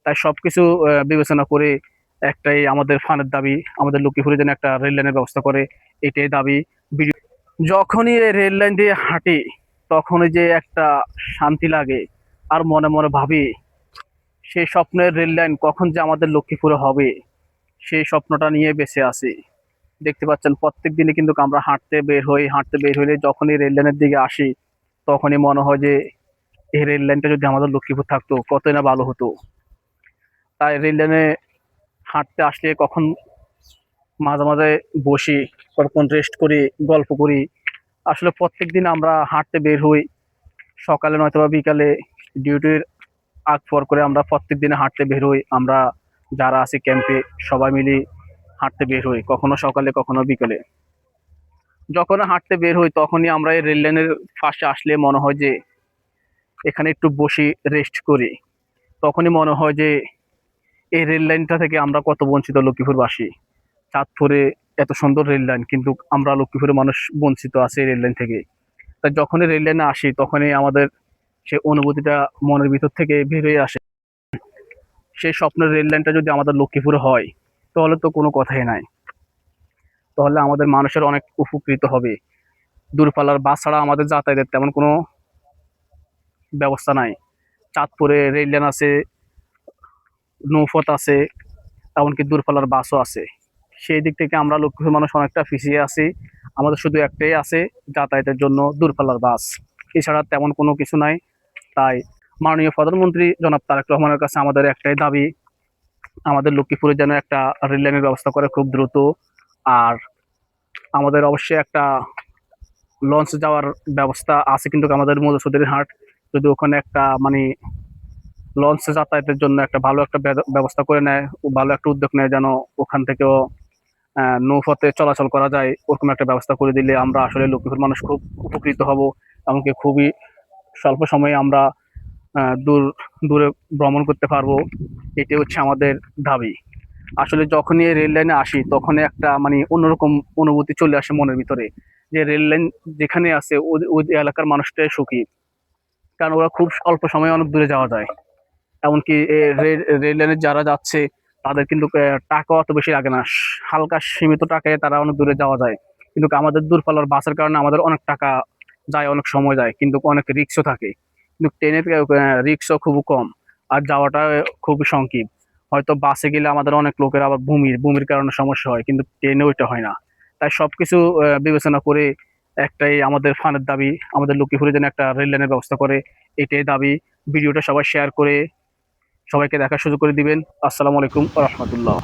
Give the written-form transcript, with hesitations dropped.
তাই সবকিছু বিবেচনা করে একটাই আমাদের ফানের দাবি, আমাদের লক্ষ্মীপুরে যেন একটা রেল লাইনের ব্যবস্থা করে, এটাই দাবি। যখনই এই রেল লাইন দিয়ে হাঁটি তখনই যে একটা শান্তি লাগে, আর মনে মনে ভাবি সেই স্বপ্নের রেল লাইন কখন যে আমাদের লক্ষ্মীপুরে হবে, সেই স্বপ্নটা নিয়ে বেঁচে আছি। দেখতে পাচ্ছেন প্রত্যেক দিনই কিন্তু আমরা হাঁটতে বের হইলে যখনই রেল লাইনের দিকে আসি তখনই মনে হয় যে এই রেল লাইনটা যদি আমাদের লক্ষ্মীপুর থাকতো কতই না ভালো হতো। তাই রেল লাইনে হাঁটতে আসলে কখন মাঝে মাঝে বসি, কখন রেস্ট করি, গল্প করি। আসলে প্রত্যেক দিন আমরা হাঁটতে বের হই, সকালে নয়তো বা বিকালে ডিউটির আগ পর করে আমরা প্রত্যেক দিনে হাঁটতে বের হই। আমরা যারা আছি ক্যাম্পে সবাই মিলে হাঁটতে বের হই, কখনো সকালে কখনো বিকালে। যখন হাঁটতে বের হই তখনই আমরা এই রেল লাইনের পাশে আসলে মনে হয় যে এখানে একটু বসি, রেস্ট করি। তখনই মনে হয় যে এই রেল লাইনটা থেকে আমরা কত বঞ্চিত লক্ষ্মীপুরবাসী। চাঁদপুরে এত সুন্দর রেল লাইন, কিন্তু আমরা লক্ষ্মীপুরের মানুষ বঞ্চিত আছে এই রেল লাইন থেকে। তাই যখনই রেল লাইনে আসি তখনই আমাদের সে অনুভূতিটা মনের ভিতর থেকে বের হয়ে আসে। সেই স্বপ্নের রেল লাইনটা যদি আমাদের লক্ষ্মীপুরে হয় তাহলে তো কোনো কথাই নাই, তাহলে আমাদের মানুষের অনেক উপকৃত হবে। দূরপাল্লার বাস ছাড়া আমাদের যাতায়াতের তেমন কোনো ব্যবস্থা নাই। চাঁদপুরে রেল লাইন আছে, নৌপথ আছে, এমনকি দূরপাল্লার বাসও আছে। সেই দিক থেকে আমরা লক্ষ্মীপুর মানুষ অনেকটা পিছিয়ে আছি। আমাদের শুধু একটাই আছে যাতায়াতের জন্য, দূরপাল্লার বাস। এছাড়া তেমন কোনো কিছু নাই। তাই মাননীয় প্রধানমন্ত্রী জনাব তারেক রহমানের কাছে আমাদের একটাই দাবি, আমাদের লক্ষ্মীপুরে যেন একটা রেল লাইনের ব্যবস্থা করে খুব দ্রুত। আর আমাদের অবশ্যই একটা লঞ্চ যাওয়ার ব্যবস্থা আছে, কিন্তু আমাদের মধুসূদনের হাট যদি ওখানে একটা মানে লঞ্চে যাতায়াতের জন্য একটা ভালো একটা ব্যবস্থা করে নেয়, ভালো একটা উদ্যোগ নেয়, যেন ওখান থেকেও নৌপথে চলাচল করা যায়, ওরকম একটা ব্যবস্থা করে দিলে আমরা আসলে লক্ষ্মীপুর মানুষ খুব উপকৃত হব। এমনকি খুবই স্বল্প সময়ে আমরা দূর দূরে ভ্রমণ করতে পারবো। এটি হচ্ছে আমাদের দাবি। আসলে যখনই এই রেল লাইনে আসি তখনই একটা মানে অন্যরকম অনুভূতি চলে আসে মনের ভিতরে, যে রেল লাইন যেখানে আছে ওই ওই এলাকার মানুষটাই সুখী, কারণ ওরা খুব অল্প সময়ে অনেক দূরে যাওয়া যায়। এমনকি রেল লাইনে যারা যাচ্ছে তাদের কিন্তু টাকাও অত বেশি লাগে না, হালকা সীমিত টাকায় তারা অনেক দূরে যাওয়া যায়। কিন্তু আমাদের দূরপাল্লার বাসের কারণে আমাদের অনেক টাকা যায়, অনেক সময় যায়, কিন্তু অনেক রিক্সও থাকে। কিন্তু ট্রেনের রিক্সও খুব কম, আর যাওয়াটা খুবই সংক্ষিপ্ত। হয়তো বাসে গেলে আমাদের অনেক লোকের আবার বমির কারণে সমস্যা হয়, কিন্তু ট্রেনে ওইটা হয় না। তাই সবকিছু বিবেচনা করে একটাই আমাদের ফানের দাবি, আমাদের লক্ষ্মীপুরে যেন একটা রেল লাইনের ব্যবস্থা করে, এটাই দাবি। ভিডিওটা সবাই শেয়ার করে সবাইকে দেখার সুযোগ করে দিবেন। আসসালামু আলাইকুম ওয়া রাহমাতুল্লাহ।